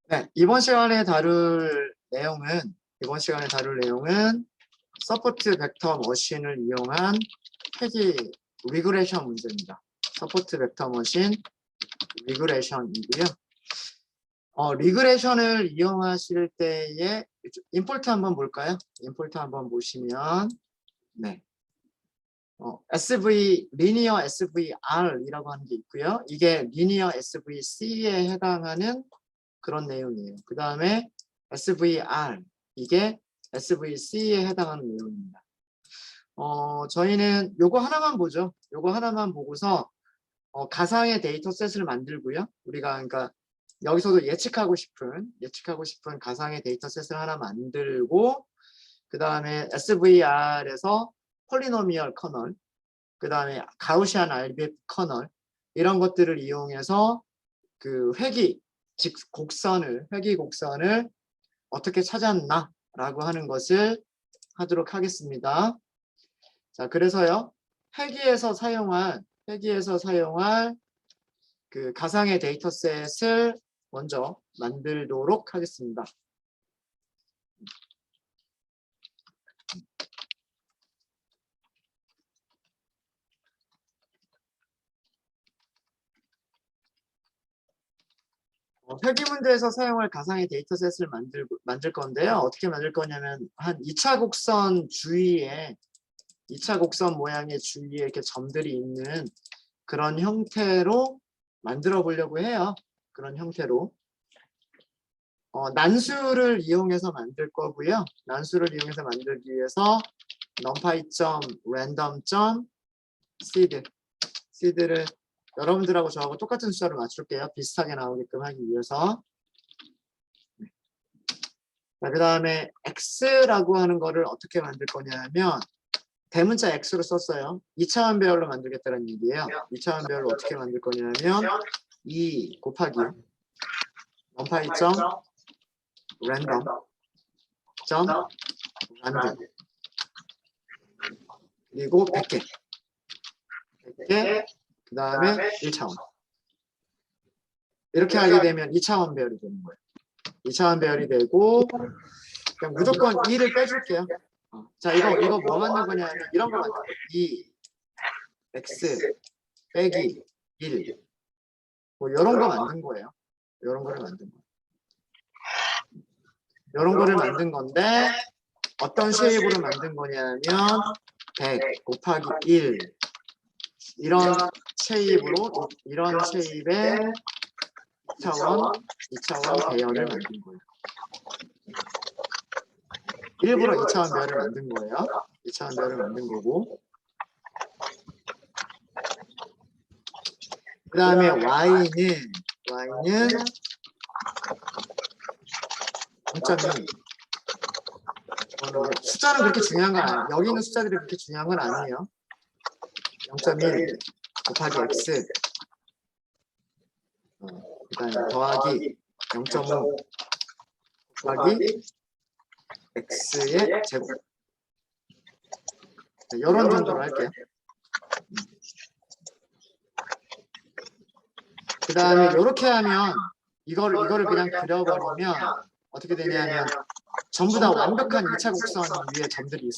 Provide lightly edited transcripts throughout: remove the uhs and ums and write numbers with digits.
네, 이번 시간에 다룰 내용은 서포트 벡터 머신을 이용한 회귀 리그레이션 문제입니다. 서포트 벡터 머신 리그레이션이고요. 리그레이션을 이용하실 때의 임포트 한번 볼까요? 임포트 한번 보시면 네. 리니어 SVR이라고 하는 게 있고요. 이게 리니어 SVC에 해당하는 그런 내용이에요. 그 다음에 SVR, 이게 SVC에 해당하는 내용입니다. 저희는 요거 하나만 보죠. 요거 하나만 보고서 가상의 데이터셋을 만들고요. 우리가 그러니까 여기서도 예측하고 싶은 가상의 데이터셋을 하나 만들고, 그 다음에 SVR에서 폴리노미얼 커널, 그 다음에 가우시안 알비트 커널, 이런 것들을 이용해서 그 회귀 곡선을 어떻게 찾았나 라고 하는 것을 하도록 하겠습니다. 자, 그래서요, 회귀에서 사용할 그 가상의 데이터셋을 먼저 만들도록 하겠습니다. 회귀 문제에서 사용할 가상의 데이터셋을 만들 건데요. 어떻게 만들 거냐면, 한 2차 곡선 주위에, 2차 곡선 모양의 주위에 이렇게 점들이 있는 그런 형태로 만들어 보려고 해요. 그런 형태로. 난수를 이용해서 만들 거고요. 난수를 이용해서 만들기 위해서 numpy.random.seed를 여러분들하고 저하고 똑같은 숫자를 맞출게요. 비슷하게 나오게끔 하기 위해서. 자, 그 다음에 x라고 하는 거를 어떻게 만들 거냐면 대문자 x로 썼어요. 2차원 배열로 만들겠다는 얘기예요. 2차원 배열로 어떻게 만들 거냐면 2 곱하기 numpy.random.rand 그리고 100개 그 다음에 1차원. 이렇게 하게 되면 2차원 배열이 되는 거예요. 2차원 배열이 되고 그냥 무조건 2를 빼줄게요. 자, 이거 뭐 만든 거냐면 이런 거 만든 거예요. 2 x 빼기 1 뭐 이런 거 만든 거예요. 이런 거를 만든 거예요. 이런 거를 만든 건데 어떤 쉐입으로 만든 거냐면 100 곱하기 1 이런 쉐입으로 이런 쉐입의 2차원 배열을 만든 거예요. 일부러 2차원 배열을 만든 거예요. 2차원 배열을 만든 거고, 그 다음에 y는 0.2. 숫자는 그렇게 중요한 건 아니에요. 여기 있는 숫자들이 그렇게 중요한 건 아니에요. 0.1 곱하기 x 그 다음에 더하기 0.5 곱하기 x의 제곱. 이런 정도로 할게요. 그 다음에 이렇게 하면 이거를 그냥 그려버리면 어떻게 되냐면 전부 다 완벽한 2차 곡선 위에 점들이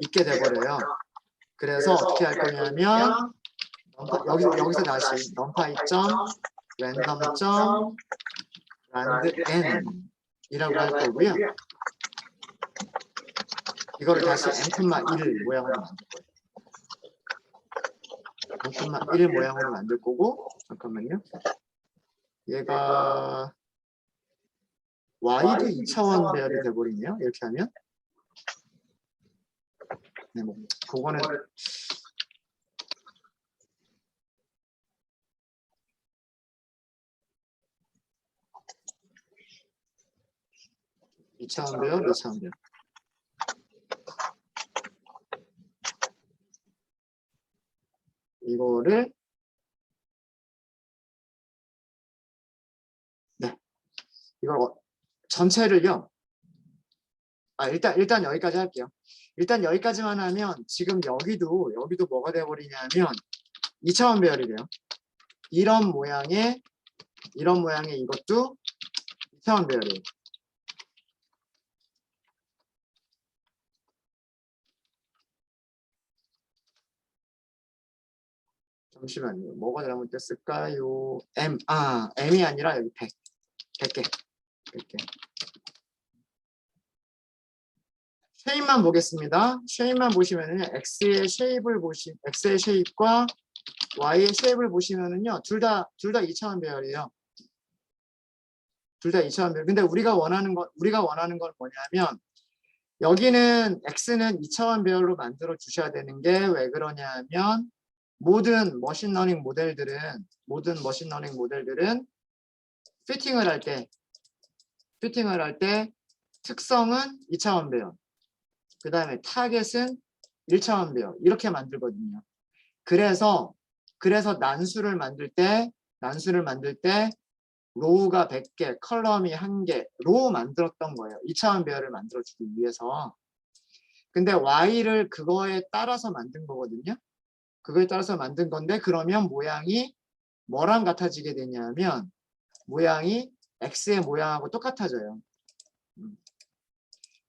있게 돼버려요. 그래서 어떻게 할 거냐면 여기서 다시 numpy.random.randn 이라고 할 거고요. 이거를 다시 n,1 모양으로 만들 거예요. n,1 모양으로 만들 거고, 잠깐만요. 얘가 y도 2차원 배열이 돼버리네요. 이렇게 하면. 네, 뭐 그거는 2차원 배열, 2차원 배열. 이거를 네, 이걸 전체를요. 일단 여기까지 할게요. 일단 여기까지만 하면 지금 여기도 뭐가 돼버리냐면 2차원 배열이 돼요. 이런 모양의 이것도 2차원 배열이에요. 잠시만요. 뭐가 잘못됐을까요? M이 아니라 여기 100개. 쉐입만 보겠습니다. 쉐입만 보시면은 X의 쉐입과 Y의 쉐입을 보시면은요, 둘 다 2차원 배열이에요. 둘 다 2차원 배열. 근데 우리가 원하는 건 뭐냐면, 여기는 X는 2차원 배열로 만들어 주셔야 되는 게 왜 그러냐면, 모든 머신러닝 모델들은 피팅을 할 때 특성은 2차원 배열, 그 다음에 타겟은 1차원 배열 이렇게 만들거든요. 그래서 난수를 만들 때 로우가 100개, 컬럼이 1개, 로우 만들었던 거예요. 2차원 배열을 만들어주기 위해서. 근데 Y를 그거에 따라서 만든 거거든요. 그거에 따라서 만든 건데, 그러면 모양이 뭐랑 같아지게 되냐면 모양이 X의 모양하고 똑같아져요.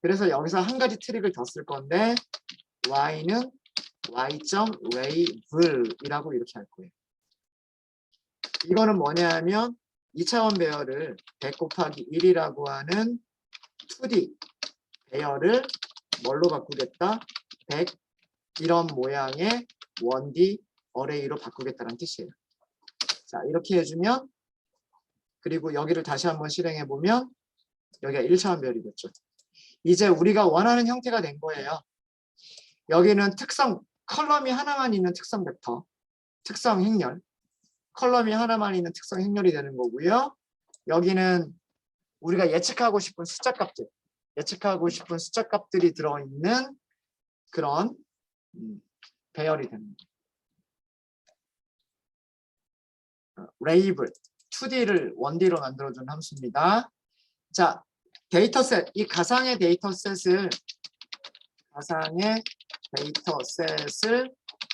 그래서 여기서 한 가지 트릭을 더 쓸 건데, Y는 y.wave이라고 이렇게 할 거예요. 이거는 뭐냐면 2차원 배열을 100 곱하기 1이라고 하는 2D 배열을 뭘로 바꾸겠다? 100 이런 모양의 1D 어레이로 바꾸겠다는 뜻이에요. 자, 이렇게 해주면, 그리고 여기를 다시 한번 실행해 보면 여기가 1차원 배열이겠죠. 이제 우리가 원하는 형태가 된 거예요. 여기는 컬럼이 하나만 있는 특성 벡터, 특성 행렬, 컬럼이 하나만 있는 특성 행렬이 되는 거고요. 여기는 우리가 예측하고 싶은 숫자 값들이 들어있는 그런 배열이 됩니다. 레이블, 2D를 1D로 만들어준 함수입니다. 자, 데이터셋, 이 가상의 데이터셋을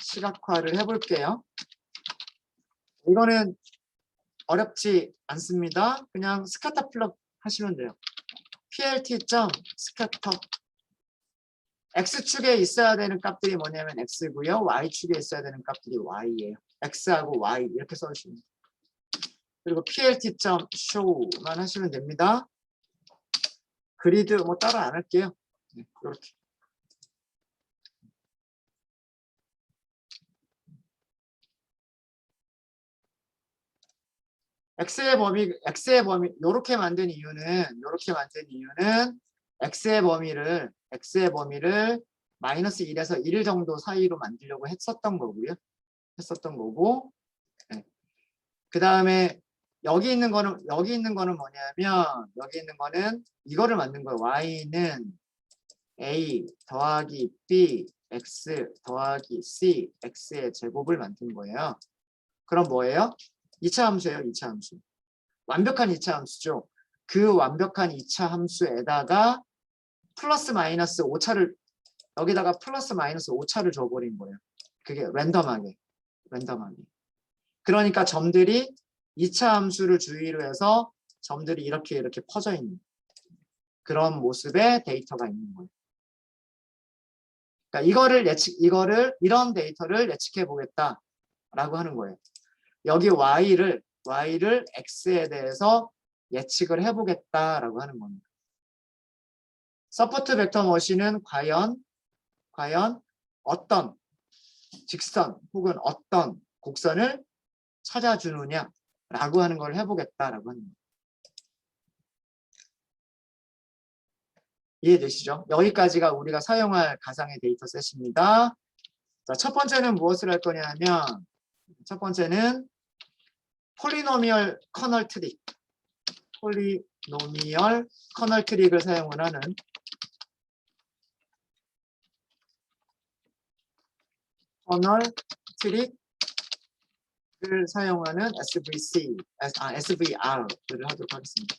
시각화를 해볼게요. 이거는 어렵지 않습니다. 그냥 스캐터 플럭 하시면 돼요. plt.scatter X축에 있어야 되는 값들이 뭐냐면 X고요. Y축에 있어야 되는 값들이 Y예요. X하고 Y 이렇게 써주시면 돼요. 그리고 plt.show만 하시면 됩니다. 그리드 뭐 따로 안 할게요. 네, 이렇게. X의 범위, 요렇게 만든 이유는 X의 범위를 마이너스 1에서 1 정도 사이로 만들려고 했었던 거고, 네. 그 다음에 여기 있는 거는 뭐냐면, 이거를 만든 거예요. Y는 A 더하기 B, X 더하기 C, X의 제곱을 만든 거예요. 그럼 뭐예요? 2차 함수예요, 2차 함수. 완벽한 2차 함수죠. 그 완벽한 2차 함수에다가 플러스 마이너스 5차를, 여기다가 플러스 마이너스 5차를 줘버린 거예요. 그게 랜덤하게. 그러니까 점들이 2차 함수를 주의로 해서 점들이 이렇게 퍼져 있는 그런 모습의 데이터가 있는 거예요. 그러니까 이런 데이터를 예측해 보겠다라고 하는 거예요. 여기 Y를 X에 대해서 예측을 해보겠다라고 하는 겁니다. 서포트 벡터 머신은 과연 어떤 직선 혹은 어떤 곡선을 찾아주느냐라고 하는 걸 해보겠다라고 하는 거예요. 이해되시죠? 여기까지가 우리가 사용할 가상의 데이터셋입니다. 자, 첫 번째는 무엇을 할 거냐면, 첫 번째는 폴리노미얼 커널 트릭을 사용을 하는 SVR을 하도록 하겠습니다.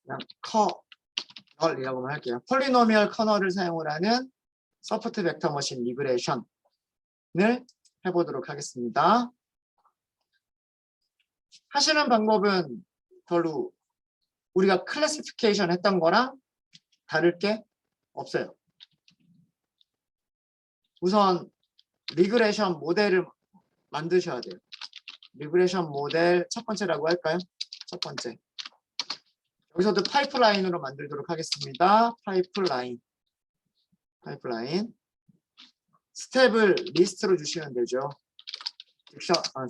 그냥 커널이라고만 할게요. 폴리노미얼 커널을 사용을 하는 서포트 벡터 머신 리그레이션을 해보도록 하겠습니다. 하시는 방법은 별로 우리가 클래시피케이션 했던 거랑 다를 게 없어요. 우선 리그레이션 모델을 만드셔야 돼요. 리그레이션 모델 첫 번째라고 할까요? 첫 번째. 여기서도 파이프라인으로 만들도록 하겠습니다. 파이프라인. 스텝을 리스트로 주시면 되죠.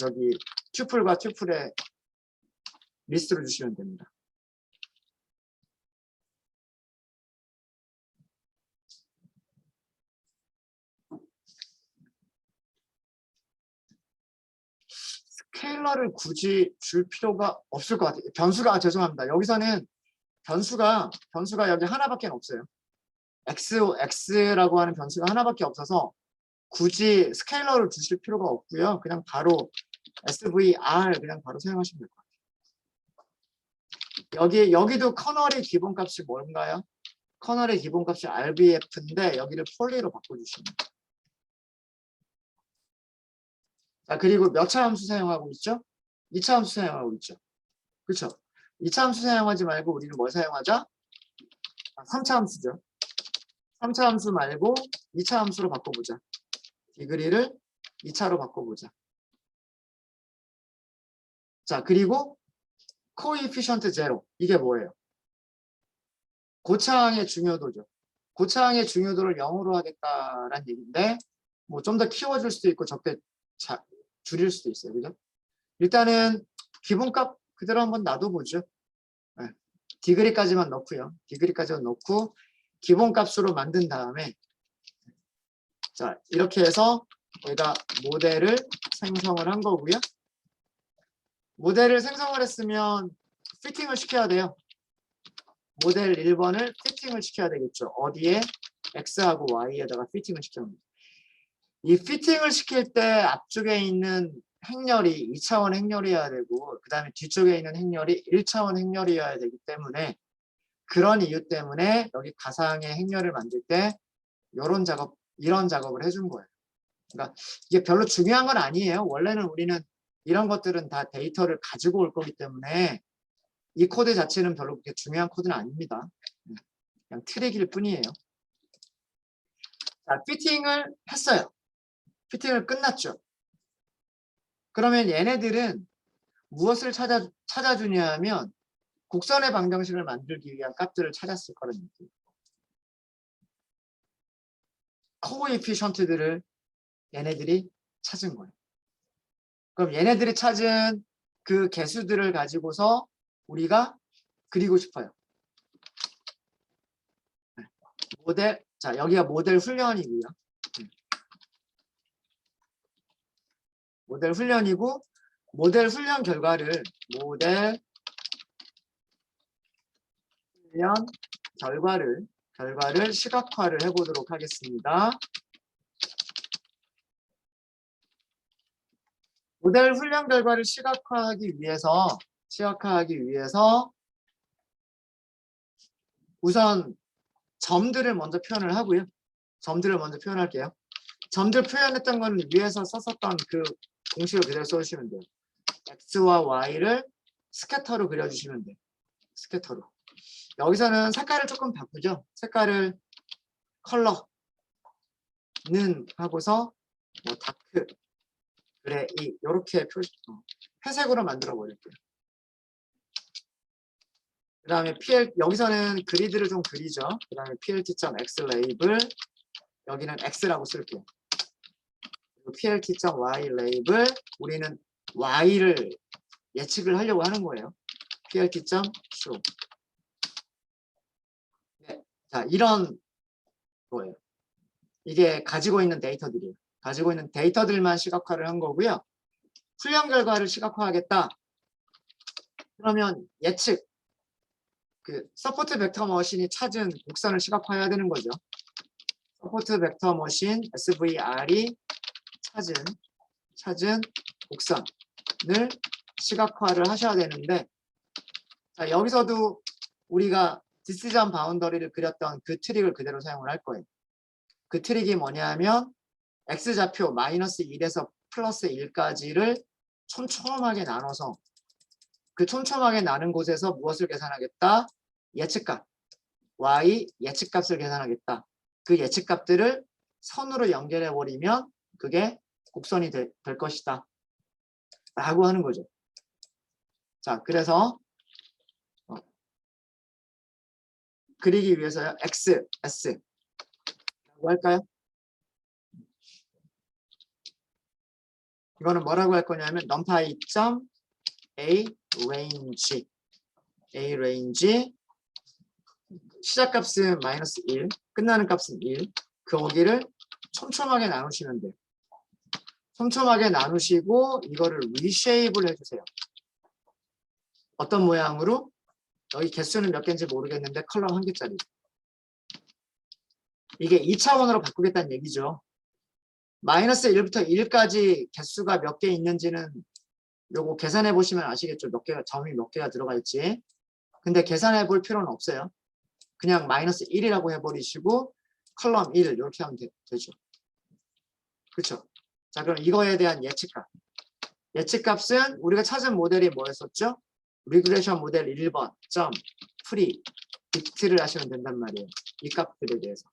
저기 튜플과 튜플의 리스트로 주시면 됩니다. 스케일러를 굳이 줄 필요가 없을 것 같아요. 변수가 죄송합니다. 여기서는 변수가 여기 하나밖에 없어요. x라고 하는 변수가 하나밖에 없어서 굳이 스케일러를 주실 필요가 없고요. 그냥 바로 SVR 그냥 바로 사용하시면 될 것 같아요. 여기도 커널의 기본값이 뭔가요? 커널의 기본값이 RBF인데 여기를 폴리로 바꿔주시면 돼요. 자, 그리고 몇 차 함수 사용하고 있죠? 2차 함수 사용하고 있죠. 그렇죠? 2차 함수 사용하지 말고 우리는 뭘 사용하자? 3차 함수죠. 3차 함수 말고 2차 함수로 바꿔보자. 디그리를 2차로 바꿔보자. 자, 그리고 코이피션트 제로. 이게 뭐예요? 고차항의 중요도죠. 고차항의 중요도를 0으로 하겠다라는 얘기인데 뭐 좀 더 키워줄 수도 있고 적게 줄일 수도 있어요. 그죠? 일단은 기본값 그대로 한번 놔둬보죠. 네. 디그리까지만 넣고요. 디그리까지만 넣고 기본값으로 만든 다음에 자 이렇게 해서 저희가 모델을 생성을 한 거고요. 모델을 생성을 했으면 피팅을 시켜야 돼요. 모델 1번을 피팅을 시켜야 되겠죠. 어디에? X하고 Y에다가 피팅을 시켜야 합니다. 이 피팅을 시킬 때 앞쪽에 있는 행렬이 2차원 행렬이어야 되고 그 다음에 뒤쪽에 있는 행렬이 1차원 행렬이어야 되기 때문에 그런 이유 때문에 여기 가상의 행렬을 만들 때 이런 작업을 해준 거예요. 그러니까 이게 별로 중요한 건 아니에요. 원래는 우리는 이런 것들은 다 데이터를 가지고 올 거기 때문에 이 코드 자체는 별로 그렇게 중요한 코드는 아닙니다. 그냥 트릭일 뿐이에요. 자, 피팅을 했어요. 피팅을 끝났죠. 그러면 얘네들은 무엇을 찾아주냐 하면 곡선의 방정식을 만들기 위한 값들을 찾았을 거라는 얘기예요. 코에피션트들을 얘네들이 찾은 거예요. 그럼 얘네들이 찾은 그 개수들을 가지고서 우리가 그리고 싶어요. 모델, 자 여기가 모델 훈련이고요. 모델 훈련이고 모델 훈련 결과를 시각화를 해보도록 하겠습니다. 모델 훈련 결과를 시각화하기 위해서 우선 점들을 먼저 표현을 하고요. 점들을 먼저 표현할게요. 점들 표현했던 건 위에서 썼었던 그 공식을 그대로 써주시면 돼요. X와 Y를 스캐터로 그려주시면 돼요. 스캐터로. 여기서는 색깔을 조금 바꾸죠. 색깔을 컬러는 하고서 뭐 다크, 그래, 이렇게 회색으로 만들어 버릴게요. 그 다음에 여기서는 그리드를 좀 그리죠. 그 다음에 plt.x 레이블, 여기는 x라고 쓸게요. plt.y 레이블, 우리는 y를 예측을 하려고 하는 거예요. plt.show. 네, 자, 이런 거예요. 이게 가지고 있는 데이터들이에요. 가지고 있는 데이터들만 시각화를 한 거고요. 훈련 결과를 시각화하겠다. 그러면 예측, 그 서포트 벡터 머신이 찾은 곡선을 시각화해야 되는 거죠. 서포트 벡터 머신 SVR이 찾은 곡선을 시각화를 하셔야 되는데, 자, 여기서도 우리가 디시전 바운더리를 그렸던 그 트릭을 그대로 사용을 할 거예요. 그 트릭이 뭐냐 하면 x좌표 -1에서 +1까지를 촘촘하게 나눠서 그 촘촘하게 나는 곳에서 무엇을 계산하겠다? 예측값. y 예측값을 계산하겠다. 그 예측값들을 선으로 연결해 버리면 그게 곡선이 될 것이다. 라고 하는 거죠. 자, 그래서 그리기 위해서요. x, s 라고 할까요? 이거는 뭐라고 할 거냐면 numpy 점 a range 시작값은 -1, 끝나는 값은 1. 거기를 촘촘하게 나누시면 돼요. 촘촘하게 나누시고 이거를 reshape를 해주세요. 어떤 모양으로? 여기 개수는 몇 개인지 모르겠는데 컬럼 1개짜리. 이게 2차원으로 바꾸겠다는 얘기죠. -1부터 1까지 개수가 몇 개 있는지는 요거 계산해 보시면 아시겠죠. 몇 개가, 점이 몇 개가 들어가 있지. 근데 계산해 볼 필요는 없어요. 그냥 -1이라고 해버리시고 컬럼 1 이렇게 하면 되죠. 그렇죠? 자, 그럼 이거에 대한 예측값. 예측값은 우리가 찾은 모델이 뭐였었죠? 리그레션 모델 1번 점 프리 빅트를 하시면 된단 말이에요. 이 값들에 대해서.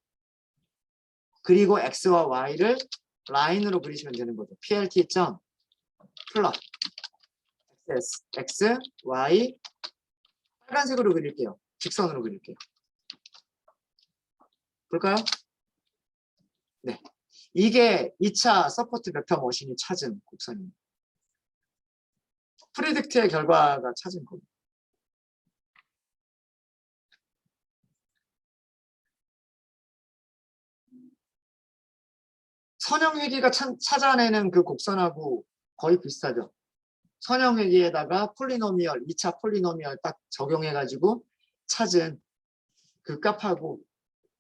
그리고 x와 y를 라인으로 그리시면 되는 거죠. plt 점 플롯 x, y 빨간색으로 그릴게요. 직선으로 그릴게요. 볼까요? 네. 이게 2차 서포트 벡터 머신이 찾은 곡선입니다. 프리딕트의 결과가 찾은 겁니다. 선형회귀가 찾아내는 그 곡선하고 거의 비슷하죠. 선형회귀에다가 폴리노미얼, 2차 폴리노미얼 딱 적용해가지고 찾은 그 값하고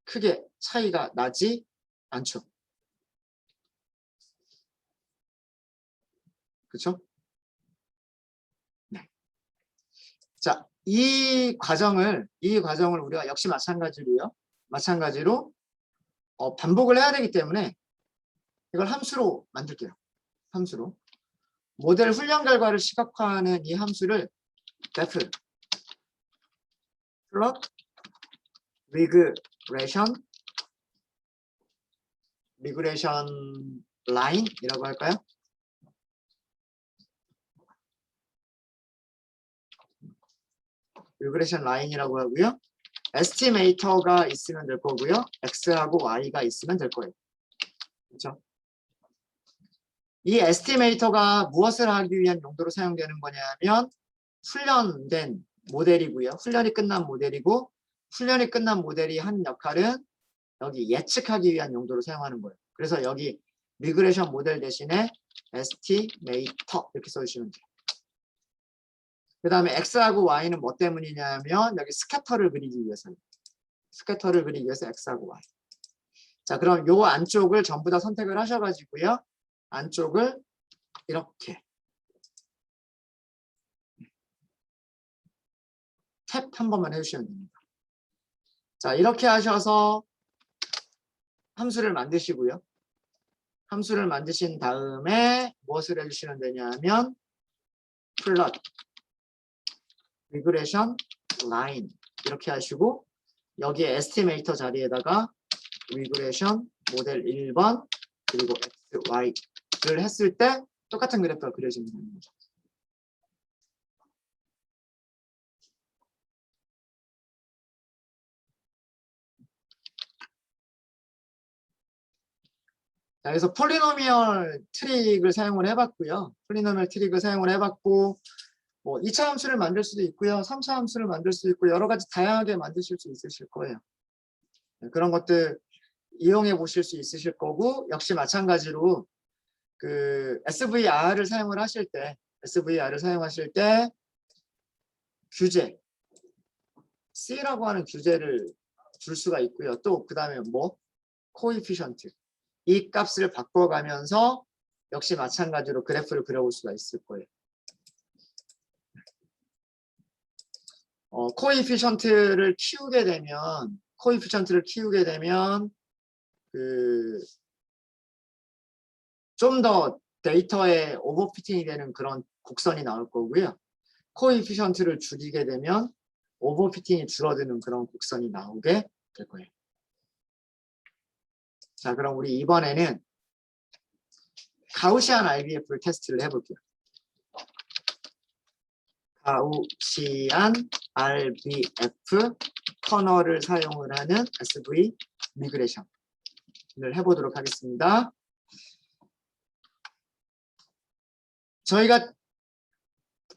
크게 차이가 나지 않죠. 그렇죠? 네. 자, 이 과정을 우리가 역시 마찬가지로 반복을 해야 되기 때문에 이걸 함수로 만들게요. 함수로. 모델 훈련 결과를 시각화하는 이 함수를 def 플롯 리그레이션 라인이라고 할까요? 리그레이션 라인이라고 하고요. 에스티메이터가 있으면 될 거고요. x하고 y가 있으면 될 거예요. 그렇죠? 이 에스티메이터가 무엇을 하기 위한 용도로 사용되는 거냐면 훈련된 모델이고요. 훈련이 끝난 모델이고 훈련이 끝난 모델이 한 역할은 여기 예측하기 위한 용도로 사용하는 거예요. 그래서 여기 리그레이션 모델 대신에 에스티메이터 이렇게 써주시면 돼요. 그 다음에 x하고 y는 뭐 때문이냐면 여기 스캐터를 그리기 위해서요. 스캐터를 그리기 위해서 x하고 y. 자, 그럼 요 안쪽을 전부 다 선택을 하셔가지고요. 안쪽을 이렇게 탭 한 번만 해주시면 됩니다. 자, 이렇게 하셔서 함수를 만드시고요. 함수를 만드신 다음에 무엇을 해주시면 되냐면 플롯 리그레이션 라인 이렇게 하시고 여기에 에스티메이터 자리에다가 리그레이션 모델 1번 그리고 x, y를 했을 때 똑같은 그래프가 그려지면 되는 거죠. 자, 그래서 폴리노미얼 트릭을 사용을 해봤고요. 폴리노미얼 트릭을 사용을 해봤고 뭐 2차 함수를 만들 수도 있고요. 3차 함수를 만들 수도 있고 여러 가지 다양하게 만드실 수 있으실 거예요. 그런 것들 이용해 보실 수 있으실 거고 역시 마찬가지로 그 SVR을 사용하실 때 규제 C라고 하는 규제를 줄 수가 있고요. 또 그 다음에 뭐 코에피션트 이 값을 바꿔가면서 역시 마찬가지로 그래프를 그려볼 수가 있을 거예요. 코에피션트를 키우게 되면 좀 더 데이터에 오버피팅이 되는 그런 곡선이 나올 거고요. 코에피션트를 줄이게 되면 오버피팅이 줄어드는 그런 곡선이 나오게 될 거예요. 자, 그럼 우리 이번에는 가우시안 RBF 테스트를 해볼게요. 가우시안 RBF 커널을 사용을 하는 SV 미그레이션을 해보도록 하겠습니다. 저희가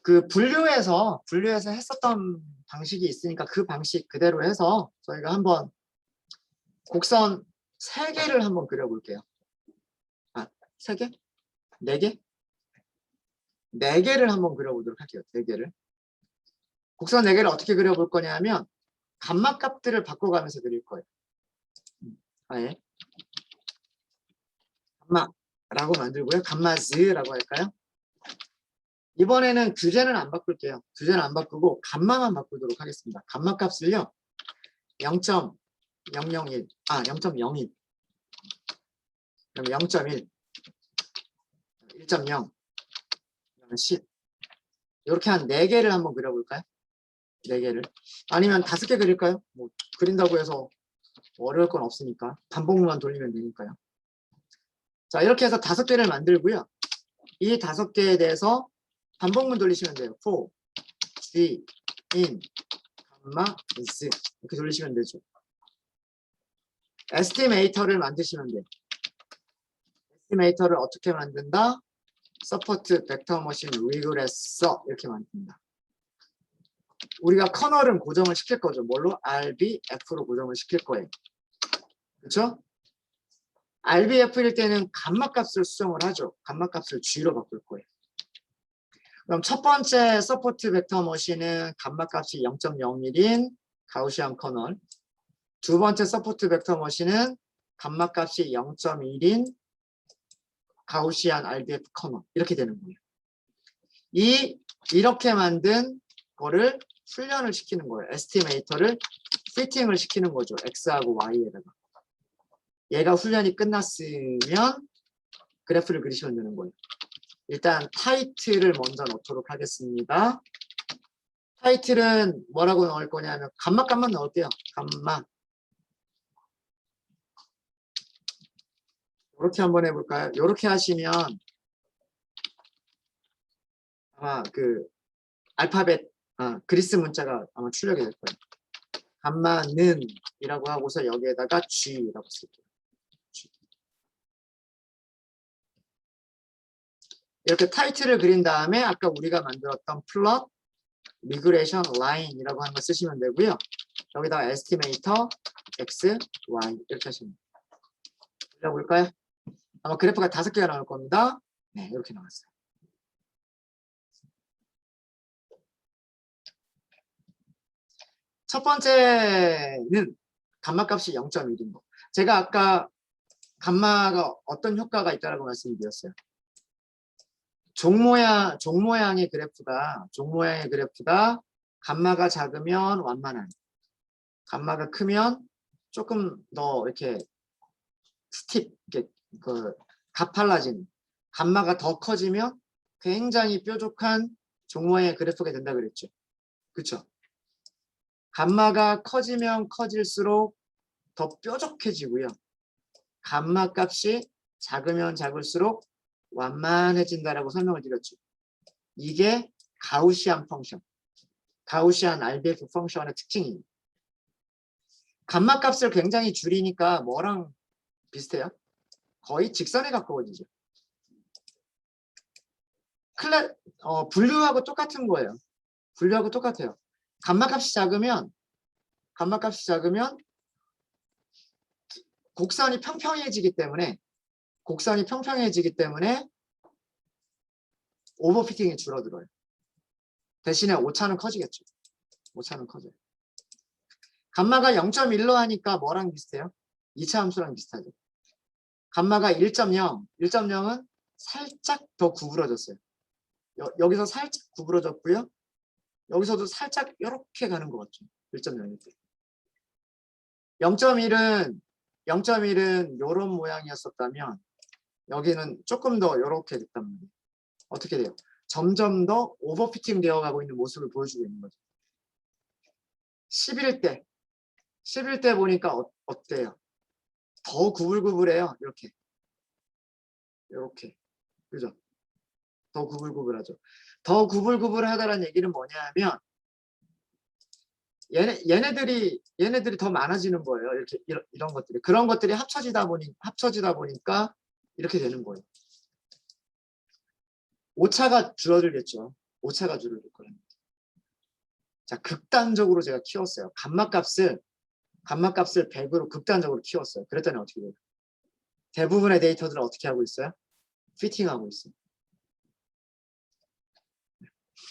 그 분류해서 했었던 방식이 있으니까 그 방식 그대로 해서 저희가 한번 곡선 3개를 한번 그려볼게요. 아, 3개? 4개? 4개를 한번 그려보도록 할게요. 4개를. 곡선 4개를 어떻게 그려볼 거냐면 감마값들을 바꿔가면서 그릴 거예요. 아예 감마라고 만들고요. 감마즈라고 할까요? 이번에는 규제는 안 바꿀게요. 규제는 안 바꾸고 감마만 바꾸도록 하겠습니다. 감마값을요. 0.001, 0.01, 그럼 0.1, 1.0, 10 이렇게 한 4개를 한번 그려볼까요? 4개를. 아니면 5개 그릴까요? 뭐 그린다고 해서 어려울 건 없으니까 반복만 돌리면 되니까요. 자, 이렇게 해서 5개를 만들고요. 이 5개에 대해서 반복문 돌리시면 돼요. for, g, in, gamma, is 이렇게 돌리시면 되죠. 에스티메이터를 만드시면 돼요. 에스티메이터를 어떻게 만든다? 서포트 벡터 머신 리그레서 이렇게 만듭니다. 우리가 커널은 고정을 시킬 거죠. 뭘로? RBF로 고정을 시킬 거예요. 그렇죠? RBF일 때는 감마값을 수정을 하죠. 감마값을 G로 바꿀 거예요. 그럼 첫 번째 서포트 벡터 머신은 감마값이 0.01인 가우시안 커널. 두 번째 서포트 벡터 머신은 감마값이 0.1인 가우시안 RBF 커널. 이렇게 되는 거예요. 이렇게 만든 거를 훈련을 시키는 거예요. 에스티메이터를 피팅을 시키는 거죠. X하고 Y에다가. 얘가 훈련이 끝났으면 그래프를 그리시면 되는 거예요. 일단 타이틀을 먼저 넣도록 하겠습니다. 타이틀은 뭐라고 넣을 거냐면 감마값만 넣을게요. 감마. 이렇게 한번 해볼까요? 이렇게 하시면 아마 그 알파벳 그리스 문자가 아마 출력이 될 거예요. 감마는 이라고 하고서 여기에다가 G라고 쓸게요. G. 이렇게 타이틀을 그린 다음에 아까 우리가 만들었던 플롯 미그레이션 라인이라고 하는 거 쓰시면 되고요. 여기다가 에스티메이터 X, Y 이렇게 하시면 돼요. 그려볼까요? 아마 그래프가 5개가 나올 겁니다. 네, 이렇게 나왔어요. 첫 번째는 감마값이 0.1인 거. 제가 아까 감마가 어떤 효과가 있다고 말씀드렸어요. 종모양의 그래프가 감마가 작으면 완만한, 감마가 크면 조금 더 이렇게 가팔라진, 감마가 더 커지면 굉장히 뾰족한 종모양의 그래프가 된다 그랬죠. 그렇죠? 감마가 커지면 커질수록 더 뾰족해지고요. 감마 값이 작으면 작을수록 완만해진다라고 설명을 드렸죠. 이게 가우시안 펑션, 가우시안 RBF 펑션의 특징입니다. 감마 값을 굉장히 줄이니까 뭐랑 비슷해요? 거의 직선에 가까워지죠. 분류하고 똑같은 거예요. 분류하고 똑같아요. 감마 값이 작으면 곡선이 평평해지기 때문에 오버피팅이 줄어들어요. 대신에 오차는 커지겠죠. 오차는 커져요. 감마가 0.1로 하니까 뭐랑 비슷해요? 2차 함수랑 비슷하죠. 감마가 1.0은 살짝 더 구부러졌어요. 여기서 살짝 구부러졌고요. 여기서도 살짝 이렇게 가는 것 같죠. 1.0일 때. 0.1은 이런 모양이었었다면 여기는 조금 더 이렇게 됐단 말이에요. 어떻게 돼요? 점점 더 오버피팅 되어 가고 있는 모습을 보여주고 있는 거죠. 11대 보니까 어때요? 더 구불구불해요. 이렇게. 그죠? 더 구불구불하죠. 더 구불구불하다는 얘기는 뭐냐 하면 얘네들이 더 많아지는 거예요. 이렇게 이런 것들이. 그런 것들이 합쳐지다 보니까 이렇게 되는 거예요. 오차가 줄어들겠죠. 오차가 줄어들 거예요. 자, 극단적으로 제가 키웠어요. 감마값을 100으로 극단적으로 키웠어요. 그랬더니 어떻게 돼요? 대부분의 데이터들은 어떻게 하고 있어요? 피팅하고 있어요.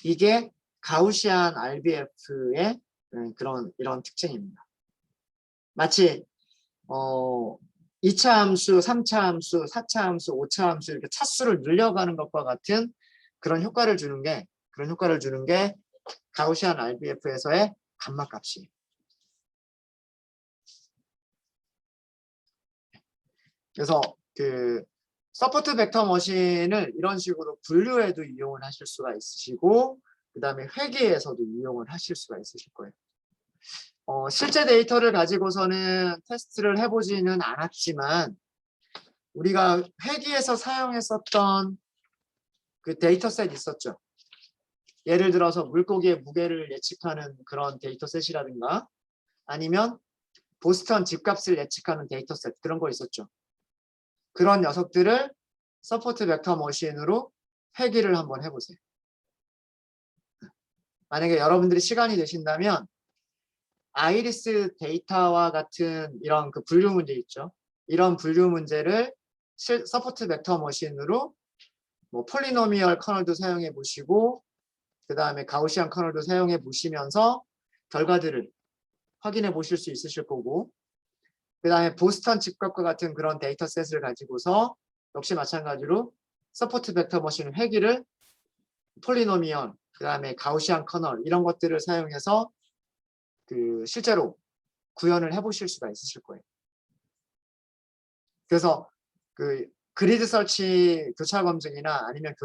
이게 가우시안 RBF의 이런 특징입니다. 마치 2차 함수, 3차 함수, 4차 함수, 5차 함수 이렇게 차수를 늘려가는 것과 같은 그런 효과를 주는 게 가우시안 RBF에서의 감마값이에요. 그래서 그 서포트 벡터 머신을 이런 식으로 분류에도 이용을 하실 수가 있으시고 그 다음에 회계에서도 이용을 하실 수가 있으실 거예요. 실제 데이터를 가지고서는 테스트를 해보지는 않았지만 우리가 회계에서 사용했었던 그 데이터셋 있었죠. 예를 들어서 물고기의 무게를 예측하는 그런 데이터셋이라든가 아니면 보스턴 집값을 예측하는 데이터셋 그런 거 있었죠. 그런 녀석들을 서포트 벡터 머신으로 회귀를 한번 해보세요. 만약에 여러분들이 시간이 되신다면 아이리스 데이터와 같은 이런 그 분류 문제 있죠. 이런 분류 문제를 서포트 벡터 머신으로 뭐 폴리노미얼 커널도 사용해 보시고 그 다음에 가우시안 커널도 사용해 보시면서 결과들을 확인해 보실 수 있으실 거고 그 다음에 보스턴 집값과 같은 그런 데이터셋을 가지고서 역시 마찬가지로 서포트 벡터 머신 회귀를 폴리노미얼 그 다음에 가우시안 커널 이런 것들을 사용해서 그 실제로 구현을 해보실 수가 있으실 거예요. 그래서 그 그리드 설치 교차 검증이나 아니면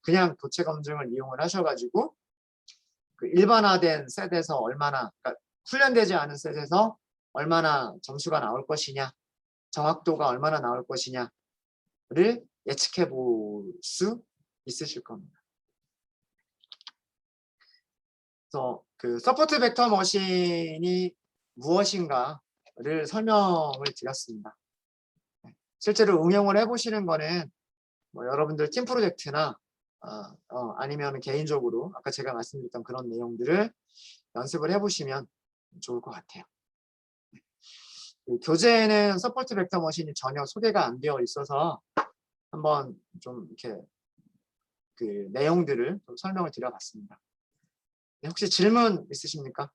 그냥 교체 검증을 이용을 하셔가지고 그 일반화된 셋에서 얼마나 그러니까 훈련되지 않은 셋에서 얼마나 점수가 나올 것이냐, 정확도가 얼마나 나올 것이냐를 예측해 볼 수 있으실 겁니다. 그래서 그 서포트 벡터 머신이 무엇인가를 설명을 드렸습니다. 실제로 응용을 해보시는 거는 뭐 여러분들 팀 프로젝트나 아니면 개인적으로 아까 제가 말씀드렸던 그런 내용들을 연습을 해보시면 좋을 것 같아요. 교재에는 서포트 벡터 머신이 전혀 소개가 안 되어 있어서 한번 좀 이렇게 그 내용들을 좀 설명을 드려봤습니다. 혹시 질문 있으십니까?